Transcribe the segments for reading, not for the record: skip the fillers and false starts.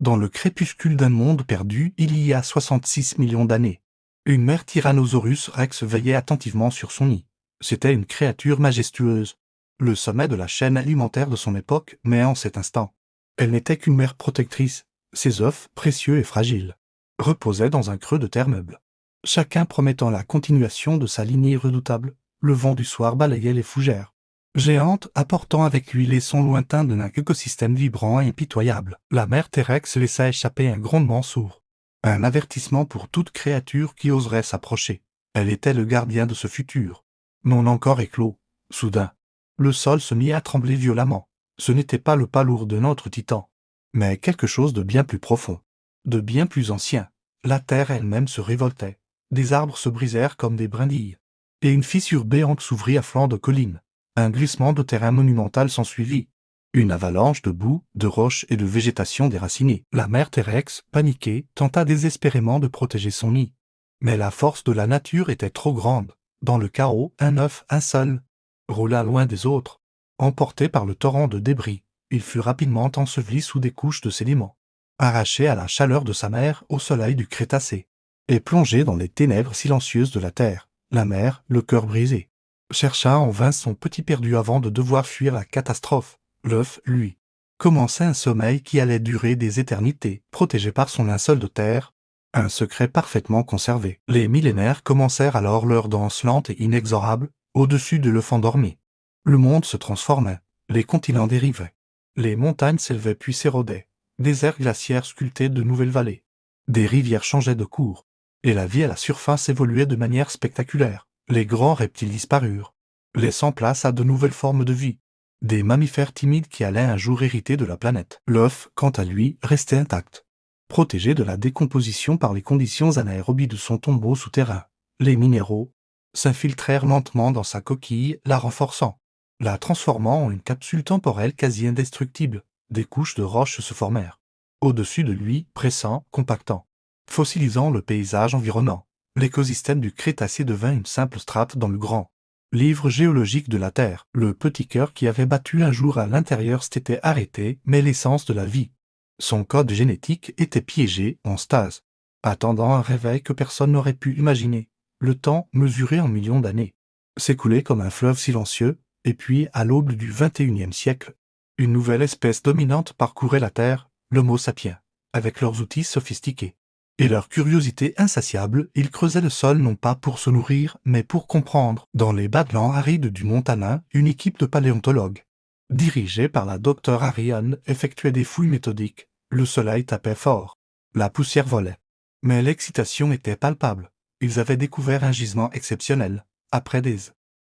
Dans le crépuscule d'un monde perdu il y a 66 millions d'années, une mère Tyrannosaurus Rex veillait attentivement sur son nid. C'était une créature majestueuse, le sommet de la chaîne alimentaire de son époque, mais en cet instant, elle n'était qu'une mère protectrice. Ses œufs, précieux et fragiles, reposaient dans un creux de terre meuble, chacun promettant la continuation de sa lignée redoutable. Le vent du soir balayait les fougères géantes, apportant avec lui les sons lointains d'un écosystème vibrant et impitoyable. La mère T-Rex laissa échapper un grondement sourd, un avertissement pour toute créature qui oserait s'approcher. Elle était le gardien de ce futur, non encore éclos. Soudain, le sol se mit à trembler violemment. Ce n'était pas le pas lourd de notre titan, mais quelque chose de bien plus profond, de bien plus ancien. La terre elle-même se révoltait, des arbres se brisèrent comme des brindilles, et une fissure béante s'ouvrit à flanc de colline. Un glissement de terrain monumental s'ensuivit. Une avalanche de boue, de roches et de végétation déracinée. La mère T-Rex, paniquée, tenta désespérément de protéger son nid. Mais la force de la nature était trop grande. Dans le chaos, un œuf, un seul, roula loin des autres. Emporté par le torrent de débris, il fut rapidement enseveli sous des couches de sédiments, arraché à la chaleur de sa mère au soleil du Crétacé, et plongé dans les ténèbres silencieuses de la terre. La mère, le cœur brisé, chercha en vain son petit perdu avant de devoir fuir la catastrophe. L'œuf, lui, commençait un sommeil qui allait durer des éternités, protégé par son linceul de terre, un secret parfaitement conservé. Les millénaires commencèrent alors leur danse lente et inexorable, au-dessus de l'œuf endormi. Le monde se transformait, les continents dérivaient, les montagnes s'élevaient puis s'érodaient, des aires glaciaires sculptaient de nouvelles vallées, des rivières changeaient de cours, et la vie à la surface évoluait de manière spectaculaire. Les grands reptiles disparurent, laissant place à de nouvelles formes de vie, des mammifères timides qui allaient un jour hériter de la planète. L'œuf, quant à lui, restait intact, protégé de la décomposition par les conditions anaérobies de son tombeau souterrain. Les minéraux s'infiltrèrent lentement dans sa coquille, la renforçant, la transformant en une capsule temporelle quasi indestructible. Des couches de roches se formèrent au-dessus de lui, pressant, compactant, fossilisant le paysage environnant. L'écosystème du Crétacé devint une simple strate dans le grand livre géologique de la Terre. Le petit cœur qui avait battu un jour à l'intérieur s'était arrêté, mais l'essence de la vie, son code génétique, était piégé, en stase, attendant un réveil que personne n'aurait pu imaginer. Le temps, mesuré en millions d'années, s'écoulait comme un fleuve silencieux, et puis, à l'aube du XXIe siècle, une nouvelle espèce dominante parcourait la Terre, l'Homo sapiens, avec leurs outils sophistiqués et leur curiosité insatiable. Ils creusaient le sol non pas pour se nourrir, mais pour comprendre. Dans les badlands arides du Montana, une équipe de paléontologues, dirigée par la docteure Ariane, effectuait des fouilles méthodiques. Le soleil tapait fort, la poussière volait, mais l'excitation était palpable. Ils avaient découvert un gisement exceptionnel, après des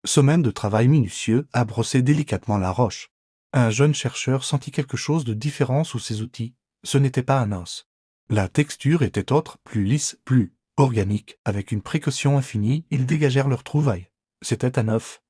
semaines de travail minutieux à brosser délicatement la roche. Un jeune chercheur sentit quelque chose de différent sous ses outils. Ce n'était pas un os. La texture était autre, plus lisse, plus organique. Avec une précaution infinie, ils dégagèrent leur trouvaille. C'était un œuf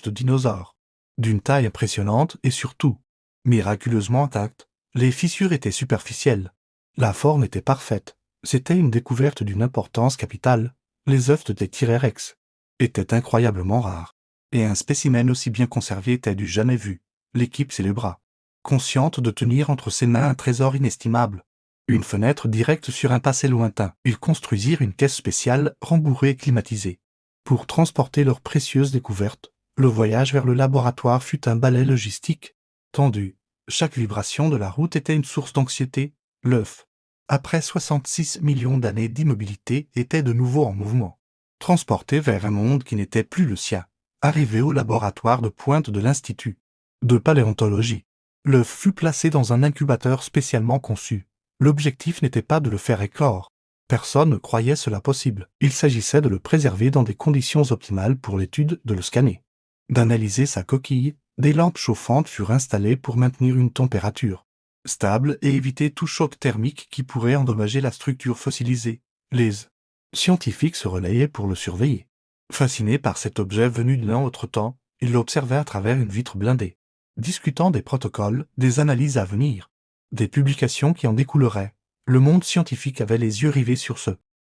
de dinosaure, d'une taille impressionnante et surtout miraculeusement intact. Les fissures étaient superficielles, la forme était parfaite. C'était une découverte d'une importance capitale. Les œufs de T-Rex étaient incroyablement rares, et un spécimen aussi bien conservé était du jamais vu. L'équipe célébra, consciente de tenir entre ses mains un trésor inestimable. Une fenêtre directe sur un passé lointain. Ils construisirent une caisse spéciale, rembourrée et climatisée, pour transporter leurs précieuses découvertes. Le voyage vers le laboratoire fut un balai logistique tendu. Chaque vibration de la route était une source d'anxiété. L'œuf, après 66 millions d'années d'immobilité, était de nouveau en mouvement, transporté vers un monde qui n'était plus le sien. Arrivé au laboratoire de pointe de l'Institut de paléontologie, l'œuf fut placé dans un incubateur spécialement conçu. L'objectif n'était pas de le faire éclore. Personne ne croyait cela possible. Il s'agissait de le préserver dans des conditions optimales pour l'étude, de le scanner, d'analyser sa coquille. Des lampes chauffantes furent installées pour maintenir une température stable et éviter tout choc thermique qui pourrait endommager la structure fossilisée. Les scientifiques se relayaient pour le surveiller. Fascinés par cet objet venu d'un autre temps, ils l'observaient à travers une vitre blindée, discutant des protocoles, des analyses à venir, des publications qui en découleraient. Le monde scientifique avait les yeux rivés sur ce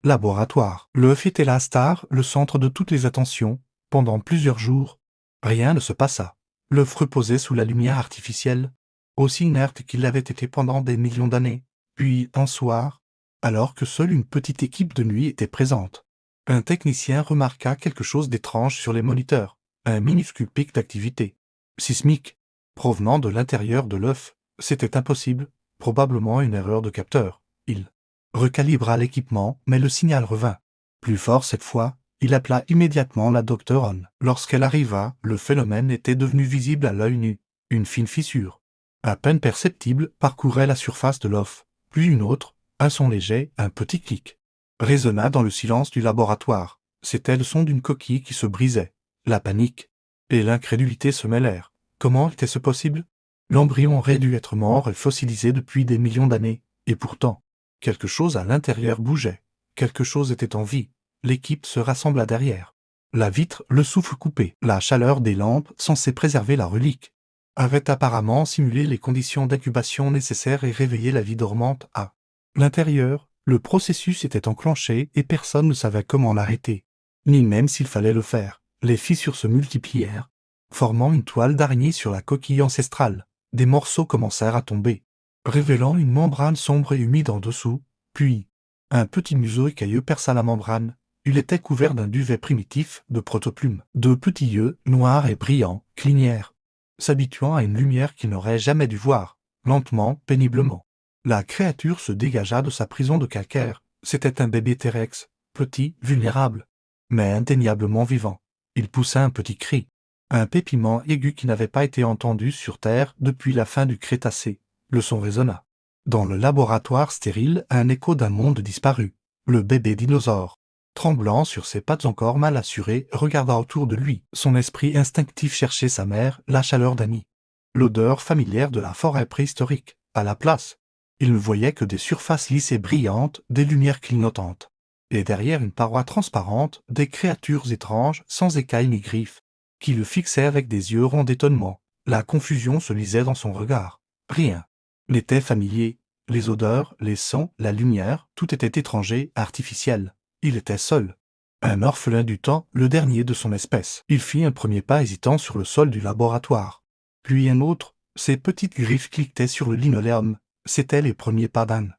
laboratoire. L'œuf était la star, le centre de toutes les attentions. Pendant plusieurs jours, rien ne se passa. L'œuf reposait sous la lumière artificielle, aussi inerte qu'il l'avait été pendant des millions d'années. Puis, un soir, alors que seule une petite équipe de nuit était présente, un technicien remarqua quelque chose d'étrange sur les moniteurs, un minuscule pic d'activité sismique provenant de l'intérieur de l'œuf. C'était impossible, probablement une erreur de capteur. Il recalibra l'équipement, mais le signal revint. Plus fort cette fois, il appela immédiatement la Dr. On. Lorsqu'elle arriva, le phénomène était devenu visible à l'œil nu. Une fine fissure, à peine perceptible, parcourait la surface de l'œuf. Puis une autre, un son léger, un petit clic, résonna dans le silence du laboratoire. C'était le son d'une coquille qui se brisait. La panique et l'incrédulité se mêlèrent. Comment était-ce possible? L'embryon aurait dû être mort et fossilisé depuis des millions d'années. Et pourtant, quelque chose à l'intérieur bougeait. Quelque chose était en vie. L'équipe se rassembla derrière. La vitre, le souffle coupé, la chaleur des lampes censées préserver la relique, avait apparemment simulé les conditions d'incubation nécessaires et réveillé la vie dormante à l'intérieur. Le processus était enclenché et personne ne savait comment l'arrêter, ni même s'il fallait le faire. Les fissures se multiplièrent, formant une toile d'araignée sur la coquille ancestrale. Des morceaux commencèrent à tomber, révélant une membrane sombre et humide en dessous, puis un petit museau écailleux perça la membrane. Il était couvert d'un duvet primitif de protoplumes. De petits yeux, noirs et brillants, clignèrent, s'habituant à une lumière qu'il n'aurait jamais dû voir. Lentement, péniblement, la créature se dégagea de sa prison de calcaire. C'était un bébé T-Rex, petit, vulnérable, mais indéniablement vivant. Il poussa un petit cri, un pépiment aigu qui n'avait pas été entendu sur Terre depuis la fin du Crétacé. Le son résonna dans le laboratoire stérile, un écho d'un monde disparu. Le bébé dinosaure, tremblant sur ses pattes encore mal assurées, regarda autour de lui. Son esprit instinctif cherchait sa mère, la chaleur d'Annie, l'odeur familière de la forêt préhistorique. À la place, il ne voyait que des surfaces lisses et brillantes, des lumières clignotantes. Et derrière une paroi transparente, des créatures étranges, sans écailles ni griffes, qui le fixaient avec des yeux ronds d'étonnement. La confusion se lisait dans son regard. Rien n'était familier. Les odeurs, les sons, la lumière, tout était étranger, artificiel. Il était seul. Un orphelin du temps, le dernier de son espèce. Il fit un premier pas hésitant sur le sol du laboratoire. Puis un autre. Ses petites griffes cliquetaient sur le linoléum. C'étaient les premiers pas d'un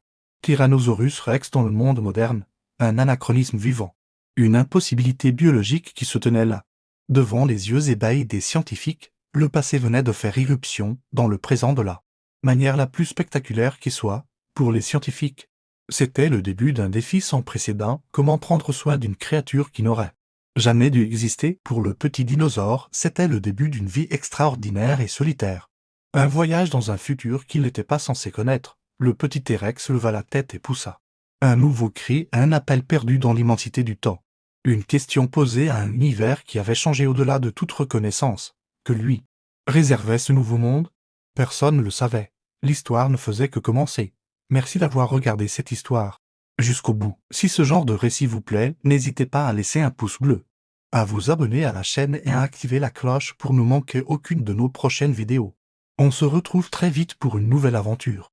Tyrannosaurus rex dans le monde moderne. Un anachronisme vivant. Une impossibilité biologique qui se tenait là. Devant les yeux ébahis des scientifiques, le passé venait de faire irruption dans le présent de la manière la plus spectaculaire qui soit, pour les scientifiques. C'était le début d'un défi sans précédent. Comment prendre soin d'une créature qui n'aurait jamais dû exister? Pour le petit dinosaure, c'était le début d'une vie extraordinaire et solitaire. Un voyage dans un futur qu'il n'était pas censé connaître. Le petit T-Rex leva la tête et poussa un nouveau cri, un appel perdu dans l'immensité du temps. Une question posée à un univers qui avait changé au-delà de toute reconnaissance. Que lui réservait ce nouveau monde? Personne ne le savait. L'histoire ne faisait que commencer. Merci d'avoir regardé cette histoire jusqu'au bout. Si ce genre de récit vous plaît, n'hésitez pas à laisser un pouce bleu, à vous abonner à la chaîne et à activer la cloche pour ne manquer aucune de nos prochaines vidéos. On se retrouve très vite pour une nouvelle aventure.